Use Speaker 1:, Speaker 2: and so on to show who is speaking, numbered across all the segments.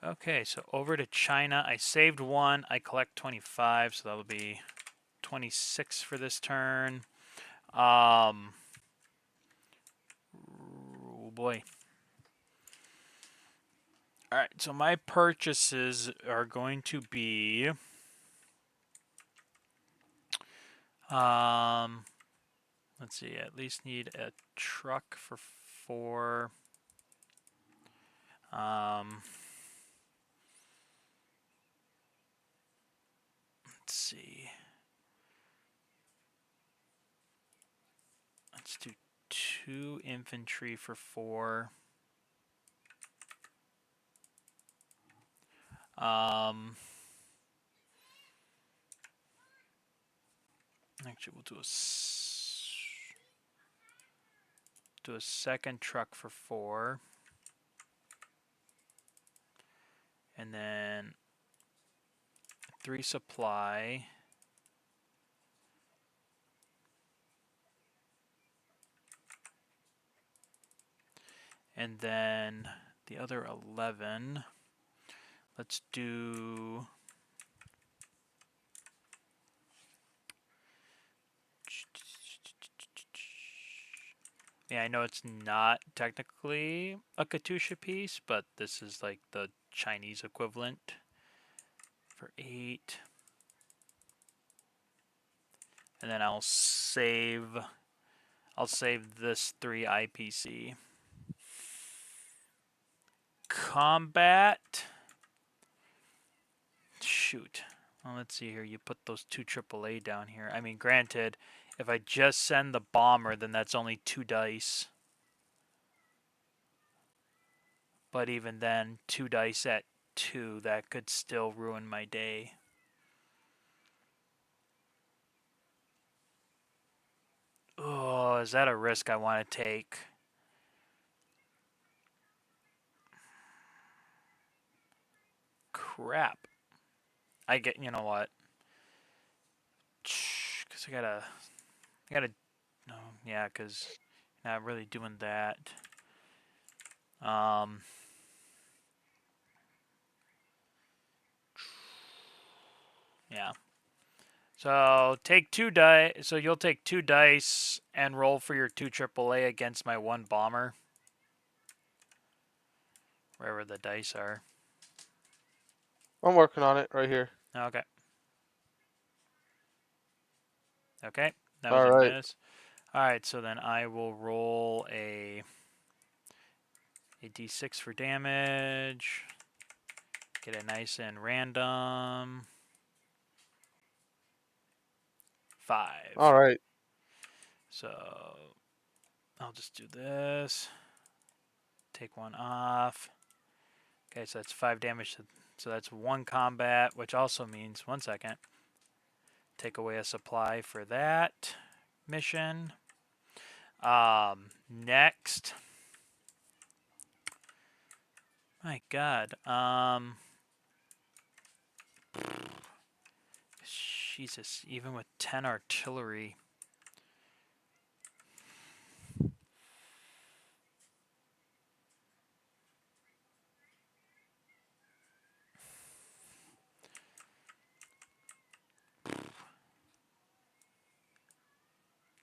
Speaker 1: Okay, so over to China. I saved one. I collect 25, so that'll be 26 for this turn. Oh boy. All right, so my purchases are going to be let's see, I at least need a truck for 4. Let's see. Let's do 2 infantry for 4. Actually, we'll do a second truck for 4. And then 3 supply. And then the other 11. Let's do... Yeah, I know it's not technically a Katusha piece, but this is like the Chinese equivalent for 8. And then I'll save this 3 IPC. Combat. Shoot. Well, let's see here. You put those 2 AAA down here. I mean, granted, if I just send the bomber, then that's only 2 dice. But even then, 2 dice at 2, that could still ruin my day. Oh, is that a risk I want to take? Crap. You know what? Because I gotta, no, yeah, because not really doing that. Yeah. So take 2 dice. So you'll take 2 dice and roll for your 2 AAA against my 1 bomber. Wherever the dice are.
Speaker 2: I'm working on it right here.
Speaker 1: Okay. Okay. That was
Speaker 2: All
Speaker 1: a
Speaker 2: right.
Speaker 1: miss. Alright, so then I will roll a d6 for damage. Get it nice and random. 5.
Speaker 2: All right.
Speaker 1: So I'll just do this. Take 1 off. Okay, so that's 5 damage. So that's 1 combat, which also means, 1 second, take away a supply for that mission. Next. My God. Jesus, even with 10 artillery.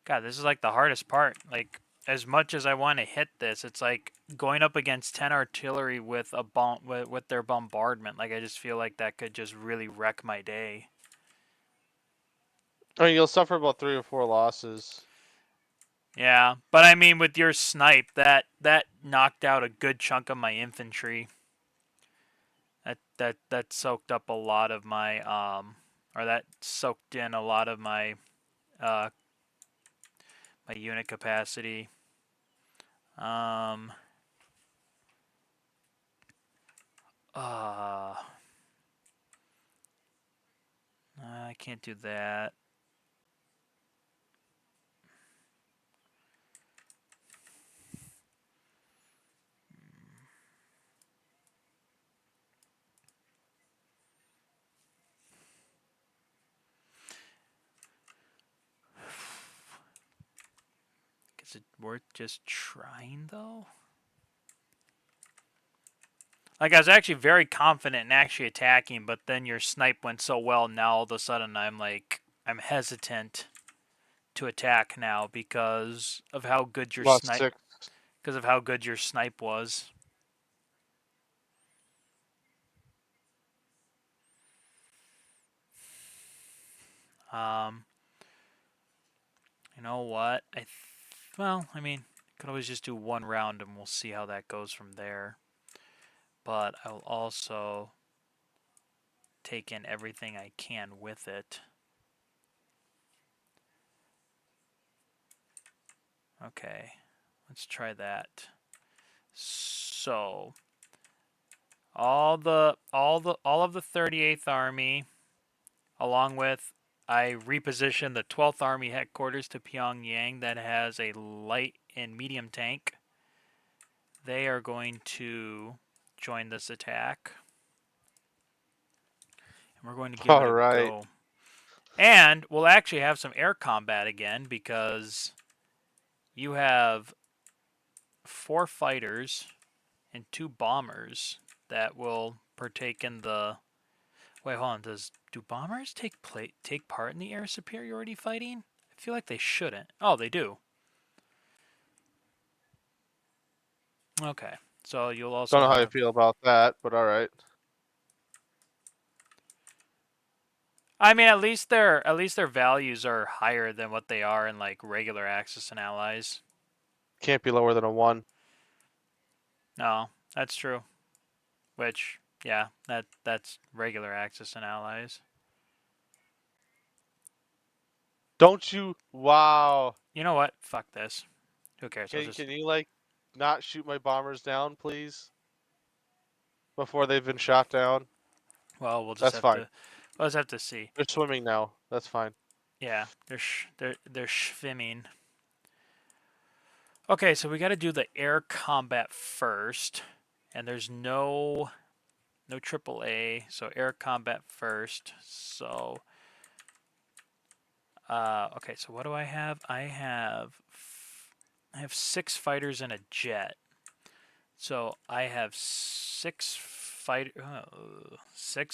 Speaker 1: God, this is like the hardest part. Like, as much as I want to hit this, it's like going up against 10 artillery with a with their bombardment. Like, I just feel like that could just really wreck my day.
Speaker 2: I mean, you'll suffer about 3 or 4 losses.
Speaker 1: Yeah, but I mean, with your snipe, that knocked out a good chunk of my infantry. That soaked up a lot of my or that soaked in a lot of my my unit capacity. Um. I can't do that. Is it worth just trying, though? Like, I was actually very confident in actually attacking, but then your snipe went so well, now all of a sudden I'm hesitant to attack now because of how good your
Speaker 2: Lost
Speaker 1: snipe
Speaker 2: 6.
Speaker 1: was. Um, you know what? Well, I mean, could always just do one round and we'll see how that goes from there. But I'll also take in everything I can with it. Okay, let's try that. So all of the 38th Army, along with I repositioned the 12th Army headquarters to Pyongyang that has a light and medium tank. They are going to join this attack. And we're going to give it
Speaker 2: All
Speaker 1: a
Speaker 2: right.
Speaker 1: go. And we'll actually have some air combat again because you have 4 fighters and 2 bombers that will partake in the. Wait, hold on. Do bombers take part in the air superiority fighting? I feel like they shouldn't. Oh, they do. Okay, so you'll
Speaker 2: Don't
Speaker 1: also
Speaker 2: know how I
Speaker 1: have.
Speaker 2: feel about that, but all right.
Speaker 1: I mean, at least their values are higher than what they are in like regular Axis and Allies.
Speaker 2: Can't be lower than a 1.
Speaker 1: No, that's true. Which, yeah, that's regular Axis and Allies.
Speaker 2: Don't you? Wow.
Speaker 1: You know what? Fuck this. Who cares? I'll
Speaker 2: Can
Speaker 1: just.
Speaker 2: can you like not shoot my bombers down, please? Before they've been shot down?
Speaker 1: Well, we'll just
Speaker 2: That's
Speaker 1: have
Speaker 2: fine.
Speaker 1: to. We'll just have to see.
Speaker 2: They're swimming now. That's fine.
Speaker 1: Yeah, they're schwimming. Okay, so we got to do the air combat first, and there's no AAA, so air combat first. So, okay, so what do I have? I have 6 fighters and a jet. So I have 6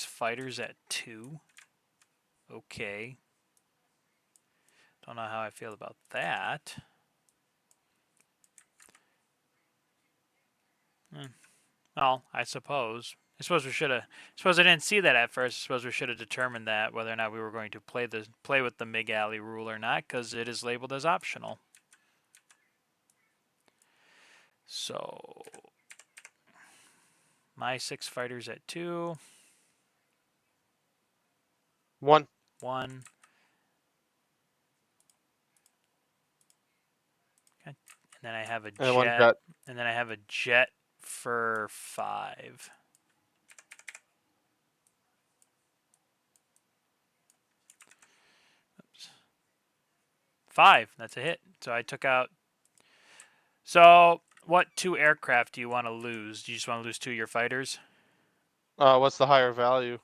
Speaker 1: fighters at 2. Okay, don't know how I feel about that. Well, I suppose. I suppose we should have. Suppose I didn't see that at first. I suppose we should have determined that whether or not we were going to play with the MiG Alley rule or not, because it is labeled as optional. So my 6 fighters at 2,
Speaker 2: 1.
Speaker 1: 1. Okay. And then I have a
Speaker 2: And 1
Speaker 1: jet.
Speaker 2: jet.
Speaker 1: And then I have a jet for 5. Oops. 5. That's a hit. So I took out. So what 2 aircraft do you want to lose? Do you just want to lose 2 of your fighters?
Speaker 2: What's the higher value?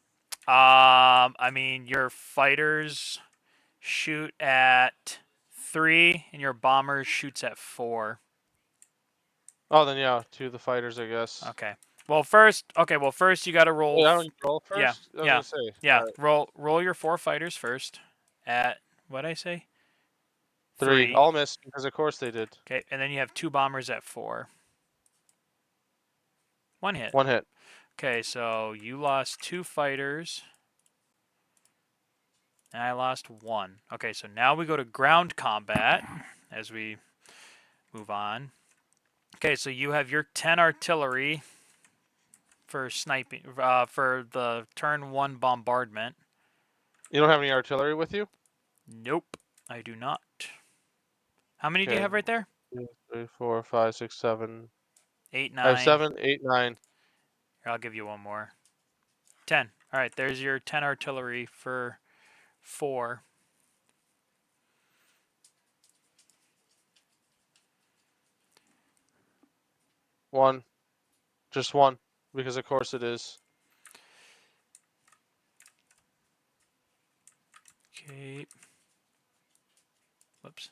Speaker 1: I mean, your fighters shoot at 3, and your bombers shoots at 4.
Speaker 2: Oh, then yeah, 2 of the fighters, I guess.
Speaker 1: Okay. Well, first, you got to roll.
Speaker 2: Wait, I don't roll
Speaker 1: Yeah,
Speaker 2: first? I was
Speaker 1: yeah,
Speaker 2: gonna say. All
Speaker 1: yeah.
Speaker 2: right.
Speaker 1: Roll your 4 fighters first. At what did I say?
Speaker 2: 3.
Speaker 1: 3.
Speaker 2: All missed because of course they did.
Speaker 1: Okay, and then you have 2 bombers at 4. 1 hit.
Speaker 2: 1 hit.
Speaker 1: Okay, so you lost 2 fighters, and I lost 1. Okay, so now we go to ground combat as we move on. Okay, so you have your 10 artillery for sniping, for the turn 1 bombardment.
Speaker 2: You don't have any artillery with you?
Speaker 1: Nope, I do not. How many do you
Speaker 2: Okay.
Speaker 1: have right there?
Speaker 2: 2, 3, 4, 5, 6, 7.
Speaker 1: 8,
Speaker 2: I have
Speaker 1: 9.
Speaker 2: 7, 8, 9.
Speaker 1: Here, I'll give you one more. 10. All right, there's your 10 artillery for 4.
Speaker 2: 1. Just 1. Because of course it is.
Speaker 1: Okay. Whoops.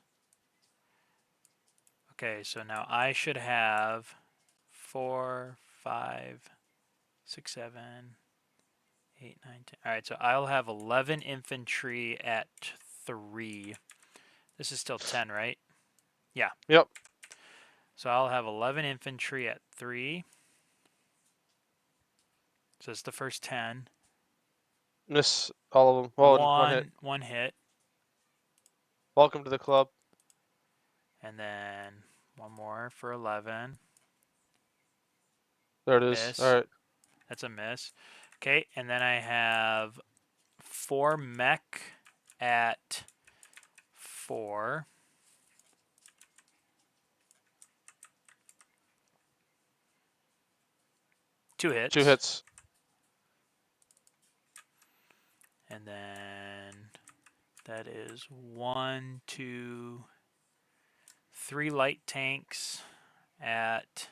Speaker 1: Okay, so now I should have 4, 5. 6, 7, 8, 9, 10. All right, so I'll have 11 infantry at 3. This is still 10, right? Yeah.
Speaker 2: Yep.
Speaker 1: So I'll have 11 infantry at 3. So it's the first 10.
Speaker 2: Miss all of them. Oh, one hit.
Speaker 1: One hit.
Speaker 2: Welcome to the club.
Speaker 1: And then one more for 11.
Speaker 2: There it is.
Speaker 1: Miss.
Speaker 2: All right.
Speaker 1: That's a miss. Okay, and then I have 4 mech at 4. Two hits.
Speaker 2: 2 hits.
Speaker 1: And then that is 1, 2, 3 light tanks at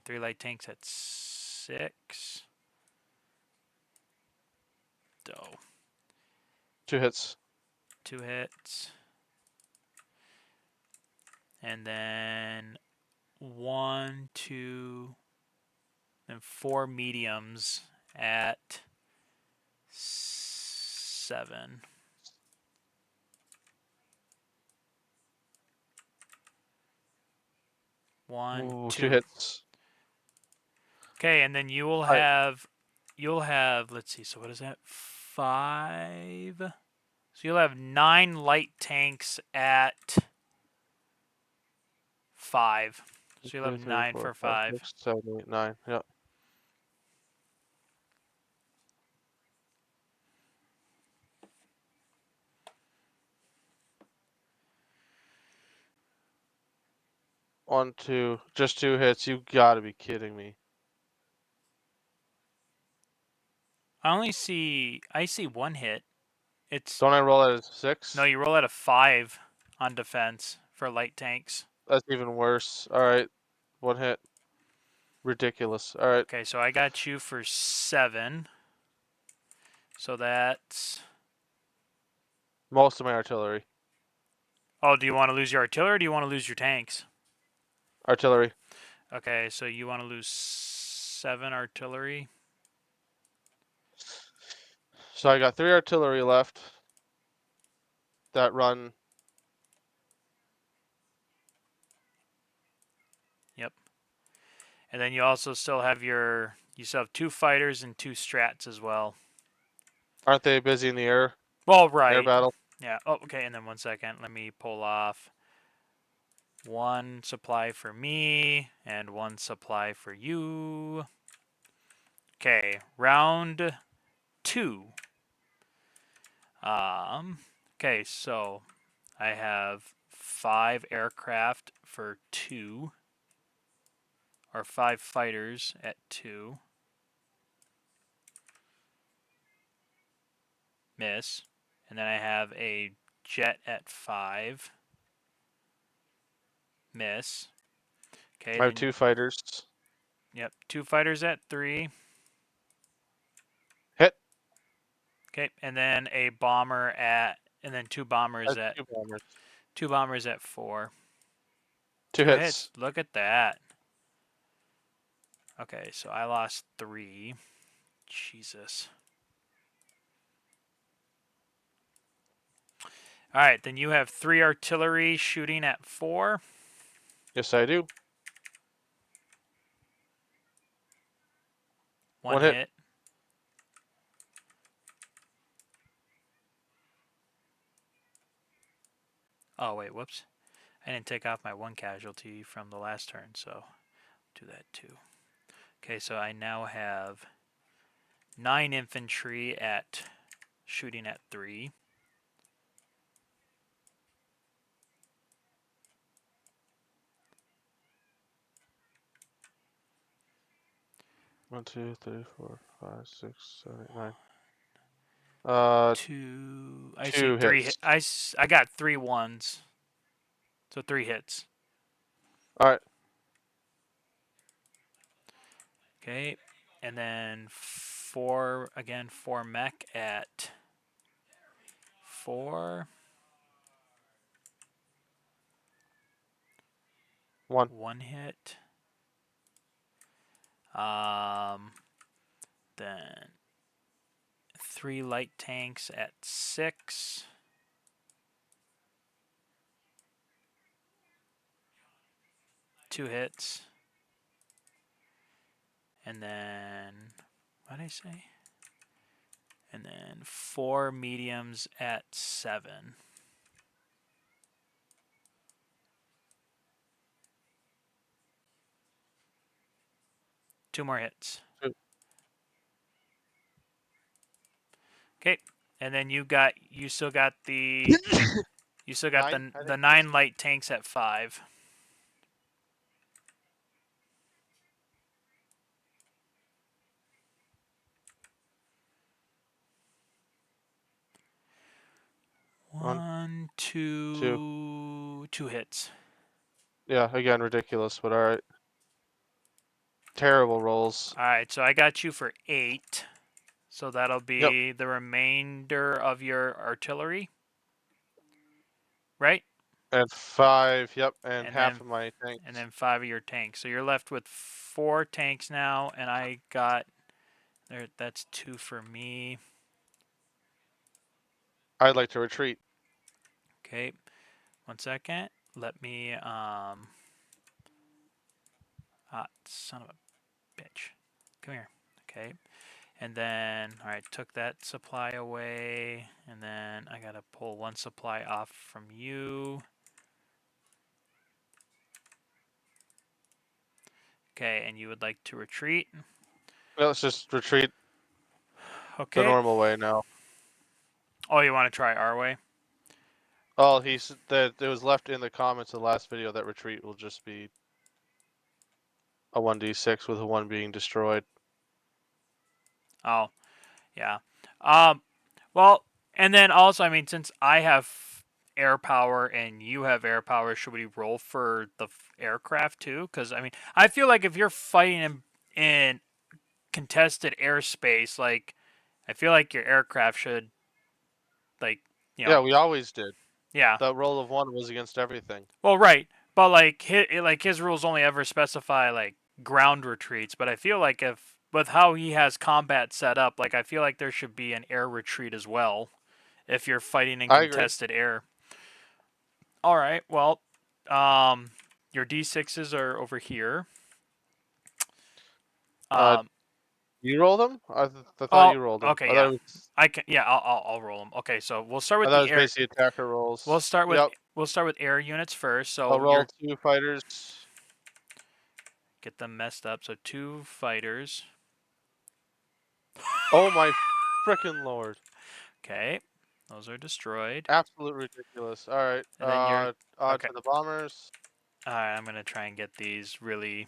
Speaker 1: 3 light tanks at 6. So
Speaker 2: 2 hits.
Speaker 1: 2 hits. And then 1, 2, and 4 mediums at 7. One,
Speaker 2: Ooh, 2
Speaker 1: two.
Speaker 2: hits.
Speaker 1: Okay, and then you'll have, let's see, so what is that? 5. So you'll have 9 light tanks at 5. So you'll have
Speaker 2: 2, 3,
Speaker 1: 9
Speaker 2: 4,
Speaker 1: for
Speaker 2: 5,
Speaker 1: 5.
Speaker 2: 6, 7, 8, 9. Yep. One, two, just 2 hits. You gotta be kidding me.
Speaker 1: I see 1 hit. It's
Speaker 2: Don't I roll at a 6?
Speaker 1: No, you roll at a 5 on defense for light tanks.
Speaker 2: That's even worse. All right. 1 hit. Ridiculous. All right.
Speaker 1: Okay, so I got you for 7. So that's...
Speaker 2: Most of my artillery.
Speaker 1: Oh, do you want to lose your artillery or do you want to lose your tanks?
Speaker 2: Artillery.
Speaker 1: Okay, so you want to lose 7 artillery.
Speaker 2: So I got 3 artillery left that run.
Speaker 1: Yep. And then you also still have you still have 2 fighters and 2 strats as well.
Speaker 2: Aren't they busy in the air?
Speaker 1: Well,
Speaker 2: Air
Speaker 1: right.
Speaker 2: battle.
Speaker 1: Yeah. Oh, okay, and then 1 second. Let me pull off 1 supply for me and 1 supply for you. Okay, round 2. Okay, so I have 5 aircraft for 2, or 5 fighters at 2. Miss. And then I have a jet at 5. Miss. Okay,
Speaker 2: I have
Speaker 1: then
Speaker 2: 2 fighters.
Speaker 1: yep, 2 fighters at 3.
Speaker 2: Hit.
Speaker 1: Okay, and then a bomber at, and then 2 bombers
Speaker 2: I have
Speaker 1: at
Speaker 2: 2 bombers.
Speaker 1: 2 bombers at 4.
Speaker 2: 2
Speaker 1: 2
Speaker 2: hits.
Speaker 1: hits. Look at that. Okay, so I lost 3. Jesus. All right, then you have 3 artillery shooting at 4.
Speaker 2: Yes, I do.
Speaker 1: 1
Speaker 2: 1 hit.
Speaker 1: hit. Oh, wait, whoops. I didn't take off my 1 casualty from the last turn, so do that too. Okay, so I now have 9 infantry at shooting at 3.
Speaker 2: One, 2, 3, 4, 5, 6, 7, 8, 9.
Speaker 1: 2. I see
Speaker 2: 2
Speaker 1: 3.
Speaker 2: hits.
Speaker 1: I got 3 ones. So 3 hits.
Speaker 2: All right.
Speaker 1: Okay, and then 4 again. 4 mech at 4.
Speaker 2: One.
Speaker 1: 1 hit. Then 3 light tanks at 6. Two hits. And then, what did I say? And then 4 mediums at 7. Two more hits.
Speaker 2: Two.
Speaker 1: Okay, and then you still got
Speaker 2: Nine, I
Speaker 1: the
Speaker 2: think.
Speaker 1: 9 light tanks at 5.
Speaker 2: One,
Speaker 1: One,
Speaker 2: two.
Speaker 1: two hits.
Speaker 2: Yeah, again, ridiculous, but alright. Terrible rolls.
Speaker 1: All right, so I got you for 8. So that'll
Speaker 2: Yep.
Speaker 1: be the remainder of your artillery, right?
Speaker 2: And 5, yep, and
Speaker 1: And
Speaker 2: half
Speaker 1: then
Speaker 2: of my tanks.
Speaker 1: 5 of your tanks. So you're left with 4 tanks now, and I got there. That's 2 for me.
Speaker 2: I'd like to retreat.
Speaker 1: Okay, 1 second. Let me son of a bitch. Come here. Okay. And then, all right, took that supply away. And then I got to pull 1 supply off from you. Okay, and you would like to retreat.
Speaker 2: Well, let's just retreat the
Speaker 1: Okay.
Speaker 2: normal way now.
Speaker 1: Oh, you want to try our way?
Speaker 2: Oh, that it was left in the comments of the last video that retreat will just be a 1d6 with a 1 being destroyed.
Speaker 1: Oh, yeah. Well, and then also, I mean, since I have air power and you have air power, should we roll for the aircraft too? Because I mean, I feel like if you're fighting in contested airspace, like I feel like your aircraft should, like, you know,
Speaker 2: Yeah, we always did.
Speaker 1: yeah.
Speaker 2: The roll of 1 was against everything.
Speaker 1: Well, right, but his rules only ever specify like ground retreats. But I feel like if with how he has combat set up, like I feel like there should be an air retreat as well if you're fighting in
Speaker 2: I agree.
Speaker 1: contested air. All right, well, um, your d6s are over here.
Speaker 2: Uh,
Speaker 1: Um,
Speaker 2: you roll them? I thought
Speaker 1: oh,
Speaker 2: you rolled them.
Speaker 1: okay, yeah, I can, yeah, I'll roll them. Okay, so
Speaker 2: I thought it was basically attacker rolls. Yep.
Speaker 1: We'll start with air units first.
Speaker 2: I'll
Speaker 1: So
Speaker 2: roll 2 fighters.
Speaker 1: get them messed up. So 2 fighters.
Speaker 2: Oh my frickin' lord.
Speaker 1: Okay, those are destroyed.
Speaker 2: Absolute ridiculous. Alright,
Speaker 1: And then you're
Speaker 2: on
Speaker 1: okay.
Speaker 2: to the bombers.
Speaker 1: All right, I'm gonna try and get these really.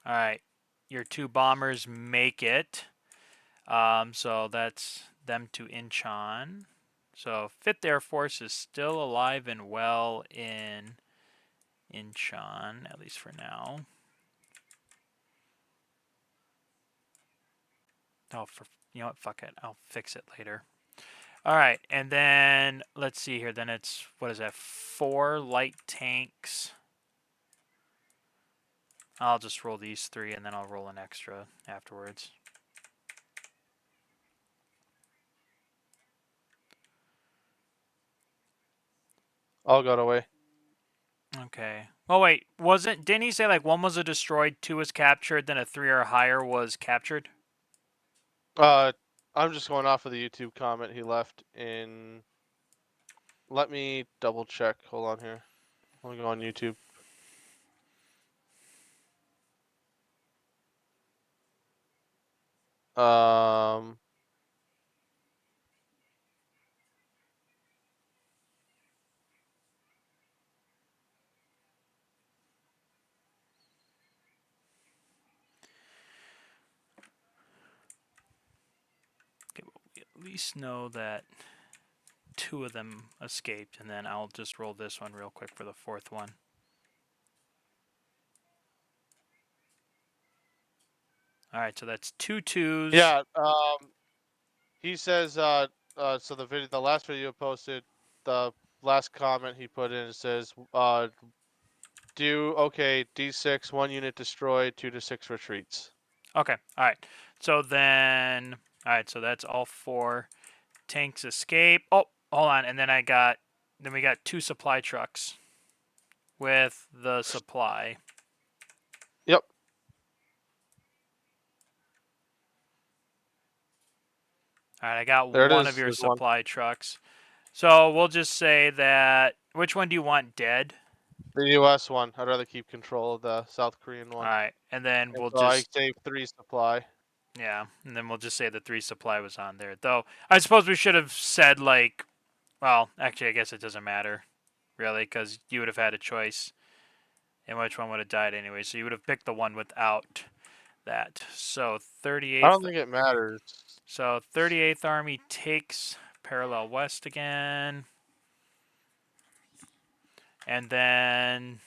Speaker 1: All right, your 2 bombers make it. So that's them to Incheon. So 5th Air Force is still alive and well in Incheon, at least for now. Oh, you know what? Fuck it. I'll fix it later. All right, and then let's see here. Then it's what is that? 4 light tanks. I'll just roll these 3, and then I'll roll an extra afterwards.
Speaker 2: All got away.
Speaker 1: Okay. Well, wait. Didn't he say like 1 was a destroyed, 2 was captured, then a 3 or higher was captured?
Speaker 2: I'm just going off of the YouTube comment he left in. Let me double check. Hold on here. Let me go on YouTube. Um,
Speaker 1: Okay, well, we at least know that 2 of them escaped, and then I'll just roll this one real quick for the 4th one. All right, so that's 2 twos.
Speaker 2: yeah. He says. So the last video posted, the last comment he put in says, D6, 1 unit destroyed, 2 to 6 retreats.
Speaker 1: Okay, all right. So then, all right. So that's all 4 tanks escape. Oh, hold on. And then we got 2 supply trucks with the supply.
Speaker 2: Yep.
Speaker 1: All right, I got
Speaker 2: There it
Speaker 1: one of
Speaker 2: is.
Speaker 1: your
Speaker 2: There's one.
Speaker 1: supply trucks. So we'll just say that. Which one do you want dead?
Speaker 2: The US one. I'd rather keep control of the South Korean
Speaker 1: All
Speaker 2: one.
Speaker 1: right, and then
Speaker 2: And
Speaker 1: we'll
Speaker 2: so I
Speaker 1: just
Speaker 2: saved 3 supply.
Speaker 1: yeah, and then we'll just say the 3 supply was on there. Though I suppose we should have said like, well, actually, I guess it doesn't matter, really, because you would have had a choice, and which one would have died anyway. So you would have picked the one without that. So
Speaker 2: I don't
Speaker 1: 38th.
Speaker 2: think it matters.
Speaker 1: So 38th Army takes parallel west again, and then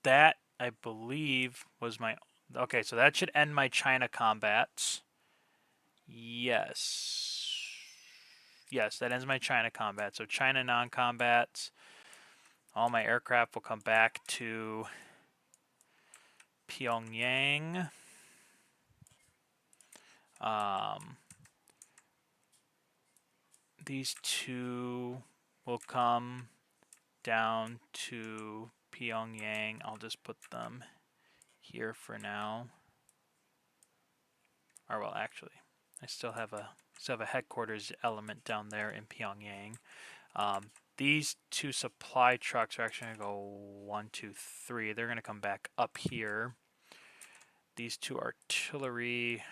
Speaker 1: that I believe was my. Okay, so that should end my China combats. Yes. Yes, that ends my China combat. So China non-combats. All my aircraft will come back to Pyongyang. Um, these 2 will come down to Pyongyang. I'll just put them here for now. Or well, actually, I still have a headquarters element down there in Pyongyang. These 2 supply trucks are actually going to go 1, 2, 3. They're going to come back up here. These 2 artillery.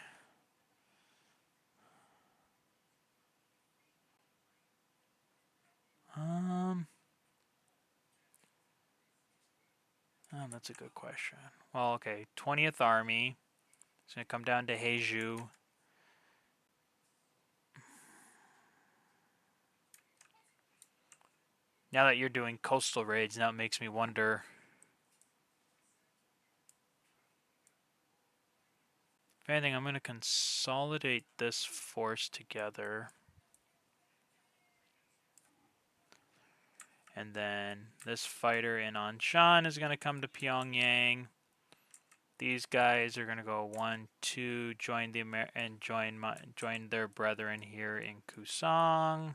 Speaker 1: Oh, that's a good question. Well, okay, 20th Army. It's going to come down to Heiju. Now that you're doing coastal raids, now it makes me wonder. If anything, I'm going to consolidate this force together. And then this fighter in Anshan is going to come to Pyongyang. These guys are going to go 1, 2, join the and join their brethren here in Kusang.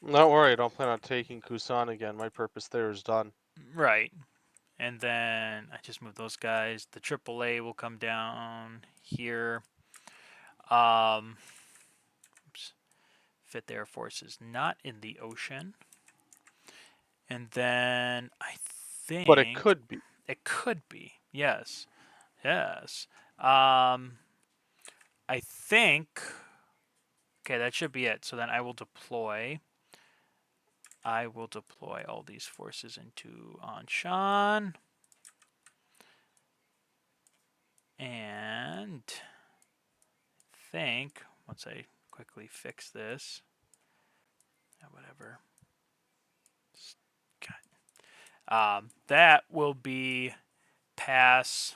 Speaker 2: Don't worry, I don't plan on taking Kusan again. My purpose there is done.
Speaker 1: Right. And then I just moved those guys. The AAA will come down here. Oops. Fifth Air Force is not in the ocean. And then I think
Speaker 2: But it could be.
Speaker 1: it could be. Yes. Yes. I think okay, that should be it. So then I will deploy all these forces into Anshan. And I think once I quickly fix this, whatever. That will be pass